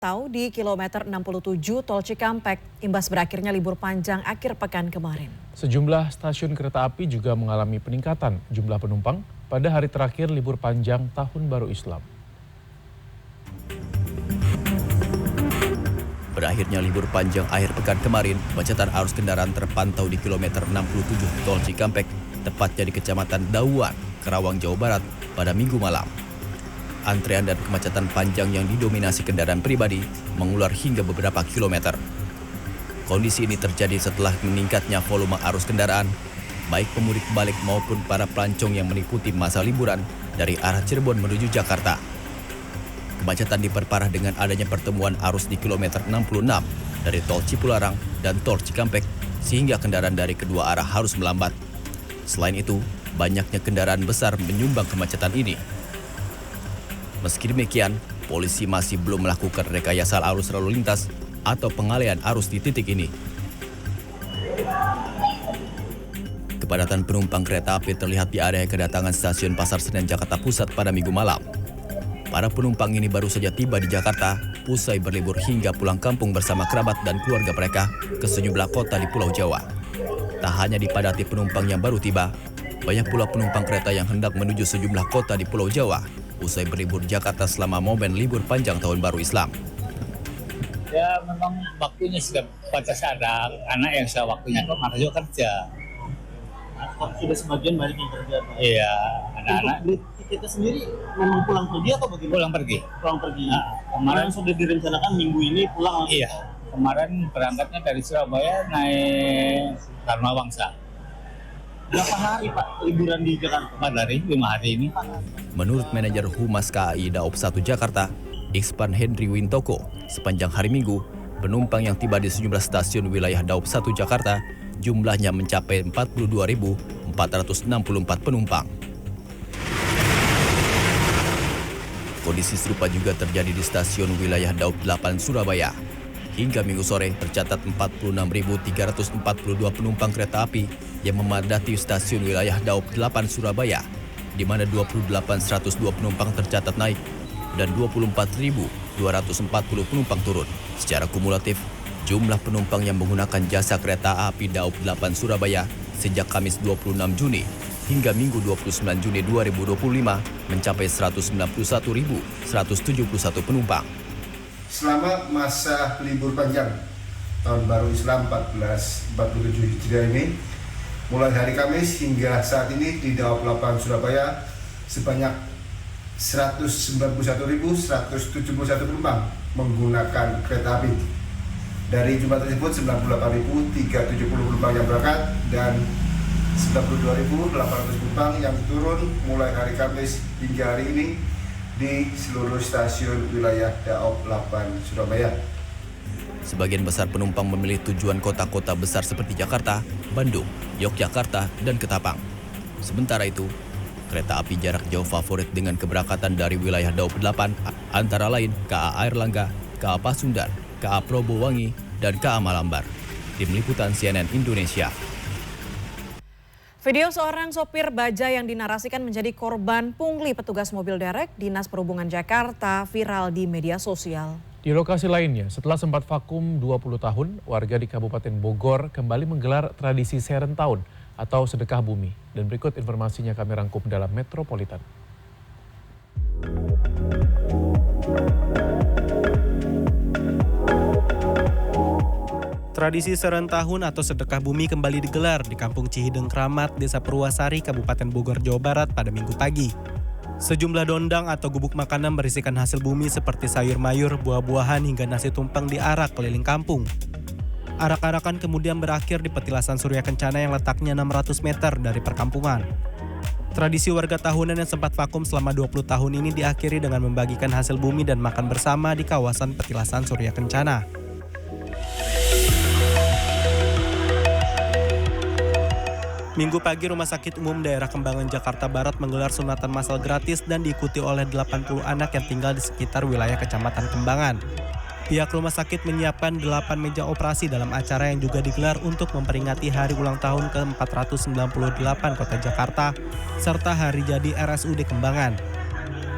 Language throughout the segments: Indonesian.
Tahu di kilometer 67 Tol Cikampek, imbas berakhirnya libur panjang akhir pekan kemarin. Sejumlah stasiun kereta api juga mengalami peningkatan jumlah penumpang pada hari terakhir libur panjang Tahun Baru Islam. Berakhirnya libur panjang akhir pekan kemarin, kemacetan arus kendaraan terpantau di kilometer 67 Tol Cikampek, tepatnya di Kecamatan Dauan, Karawang, Jawa Barat, pada Minggu malam. Antrean dan kemacetan panjang yang didominasi kendaraan pribadi mengular hingga beberapa kilometer. Kondisi ini terjadi setelah meningkatnya volume arus kendaraan, baik pemudik balik maupun para pelancong yang mengikuti masa liburan dari arah Cirebon menuju Jakarta. Kemacetan diperparah dengan adanya pertemuan arus di kilometer 66 dari Tol Cipularang dan Tol Cikampek, sehingga kendaraan dari kedua arah harus melambat. Selain itu, banyaknya kendaraan besar menyumbang kemacetan ini. Meski demikian, polisi masih belum melakukan rekayasa arus lalu lintas atau pengalihan arus di titik ini. Kepadatan penumpang kereta api terlihat di area kedatangan stasiun Pasar Senen Jakarta Pusat pada Minggu malam. Para penumpang ini baru saja tiba di Jakarta, usai berlibur hingga pulang kampung bersama kerabat dan keluarga mereka ke sejumlah kota di Pulau Jawa. Tak hanya dipadati penumpang yang baru tiba, banyak pula penumpang kereta yang hendak menuju sejumlah kota di Pulau Jawa usai berlibur Jakarta selama momen libur panjang Tahun Baru Islam. Ya memang waktunya sudah pada saat ada anak yang sudah waktunya kok harus kerja. Sudah sebagian balik yang kerja. Iya, anak-anak. Kita sendiri memang pulang pergi atau bagaimana? Pulang pergi. Pulang pergi. Nah, kemarin sudah direncanakan minggu ini pulang. Iya, kemarin berangkatnya dari Surabaya naik Dharma Wangsa. Berapa hari Pak liburan di Jakarta? 4 hari, 5 hari ini. Menurut manajer Humas KAI Daop 1 Jakarta, Ikspan Henry Wintoko, sepanjang hari Minggu, penumpang yang tiba di sejumlah stasiun wilayah Daop 1 Jakarta jumlahnya mencapai 42.464 penumpang. Kondisi serupa juga terjadi di stasiun wilayah Daop 8 Surabaya. Hingga Minggu sore tercatat 46.342 penumpang kereta api yang memadati stasiun wilayah Daop 8 Surabaya, di mana 28.102 penumpang tercatat naik dan 24.240 penumpang turun. Secara kumulatif, jumlah penumpang yang menggunakan jasa kereta api Daop 8 Surabaya sejak Kamis 26 Juni hingga Minggu 29 Juni 2025 mencapai 191.171 penumpang. Selama masa libur panjang Tahun Baru Islam 1447 Hijriah ini, mulai hari Kamis hingga saat ini di Daop 8 Surabaya sebanyak 191.171 penumpang menggunakan kereta api. Dari jumlah tersebut 98.370 penumpang yang berangkat dan 92.800 penumpang yang turun mulai hari Kamis hingga hari ini di seluruh stasiun wilayah Daop 8 Surabaya. Sebagian besar penumpang memilih tujuan kota-kota besar seperti Jakarta, Bandung, Yogyakarta, dan Ketapang. Sementara itu, kereta api jarak jauh favorit dengan keberangkatan dari wilayah Daop 8 antara lain KA Airlangga, KA Pasundan, KA Probowangi, dan KA Malambar. Tim Liputan CNN Indonesia. Video seorang sopir baja yang dinarasikan menjadi korban pungli petugas mobil derek Dinas Perhubungan Jakarta viral di media sosial. Di lokasi lainnya, setelah sempat vakum 20 tahun, warga di Kabupaten Bogor kembali menggelar tradisi Serentahun atau sedekah bumi. Dan berikut informasinya kami rangkum dalam Metropolitan. Tradisi Serentahun atau sedekah bumi kembali digelar di Kampung Cihideng Kramat, Desa Purwasari, Kabupaten Bogor, Jawa Barat pada Minggu pagi. Sejumlah dondang atau gubuk makanan berisikan hasil bumi seperti sayur mayur, buah-buahan hingga nasi tumpeng diarak keliling kampung. Arak-arakan kemudian berakhir di petilasan Surya Kencana yang letaknya 600 meter dari perkampungan. Tradisi warga tahunan yang sempat vakum selama 20 tahun ini diakhiri dengan membagikan hasil bumi dan makan bersama di kawasan petilasan Surya Kencana. Minggu pagi, Rumah Sakit Umum Daerah Kembangan Jakarta Barat menggelar sunatan massal gratis dan diikuti oleh 80 anak yang tinggal di sekitar wilayah Kecamatan Kembangan. Pihak rumah sakit menyiapkan 8 meja operasi dalam acara yang juga digelar untuk memperingati hari ulang tahun ke-498 Kota Jakarta serta hari jadi RSUD Kembangan.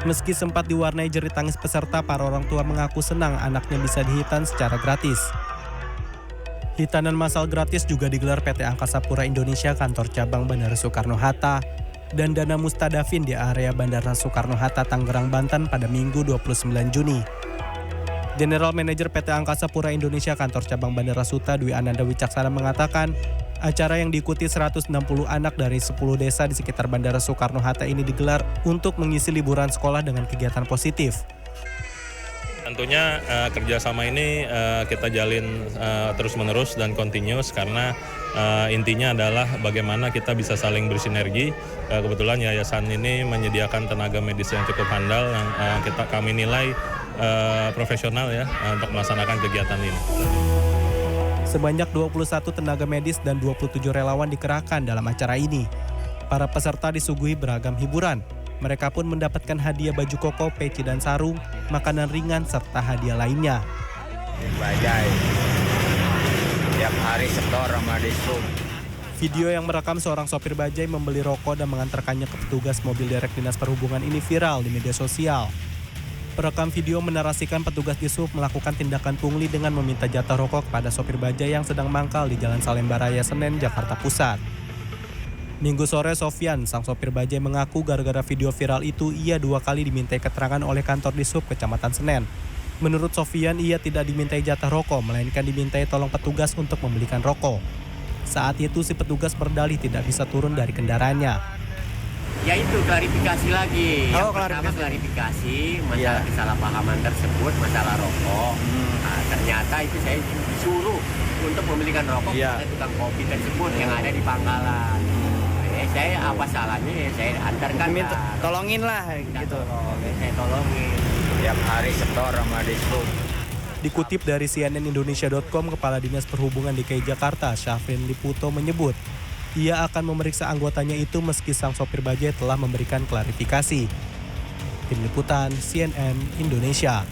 Meski sempat diwarnai jerit tangis peserta, para orang tua mengaku senang anaknya bisa dihitan secara gratis. Hitanan massal gratis juga digelar PT Angkasa Pura Indonesia kantor cabang Bandara Soekarno-Hatta dan Dana Mustadafin di area Bandara Soekarno-Hatta, Tangerang, Banten pada Minggu 29 Juni. General Manager PT Angkasa Pura Indonesia kantor cabang Bandara Suta Dwi Ananda Wicaksana mengatakan, acara yang diikuti 160 anak dari 10 desa di sekitar Bandara Soekarno-Hatta ini digelar untuk mengisi liburan sekolah dengan kegiatan positif. Tentunya kerjasama ini kita jalin terus-menerus dan continuous karena intinya adalah bagaimana kita bisa saling bersinergi. Kebetulan yayasan ini menyediakan tenaga medis yang cukup handal yang kami nilai profesional ya untuk melaksanakan kegiatan ini. Sebanyak 21 tenaga medis dan 27 relawan dikerahkan dalam acara ini. Para peserta disuguhi beragam hiburan. Mereka pun mendapatkan hadiah baju koko, peci dan sarung, makanan ringan, serta hadiah lainnya. Bajai, tiap hari setor sama disub. Video yang merekam seorang sopir bajai membeli rokok dan mengantarkannya ke petugas mobil derek Dinas Perhubungan ini viral di media sosial. Perekam video menarasikan petugas disub melakukan tindakan pungli dengan meminta jatah rokok kepada sopir bajai yang sedang mangkal di Jalan Salemba Raya, Senen, Jakarta Pusat. Minggu sore, Sofyan, sang sopir bajai, mengaku gara-gara video viral itu ia 2 kali dimintai keterangan oleh kantor disub Kecamatan Senen. Menurut Sofyan, ia tidak dimintai jatah rokok, melainkan dimintai tolong petugas untuk membelikan rokok. Saat itu si petugas berdalih tidak bisa turun dari kendaraannya. Ya itu klarifikasi lagi. Yang pertama klarifikasi masalah kesalahpahaman tersebut, masalah rokok. Nah, ternyata itu saya disuruh untuk membelikan rokok kepada tukang kopi tersebut yang ada di pangkalan. Saya apa salahnya ya saya antarkan. Tolongin lah gitu. Saya tolongin. Tiap hari setor sama disub. Dikutip dari cnnindonesia.com, Kepala Dinas Perhubungan DKI Jakarta, Syafrin Liputo, menyebut ia akan memeriksa anggotanya itu meski sang sopir bajai telah memberikan klarifikasi. Tim Liputan CNN Indonesia.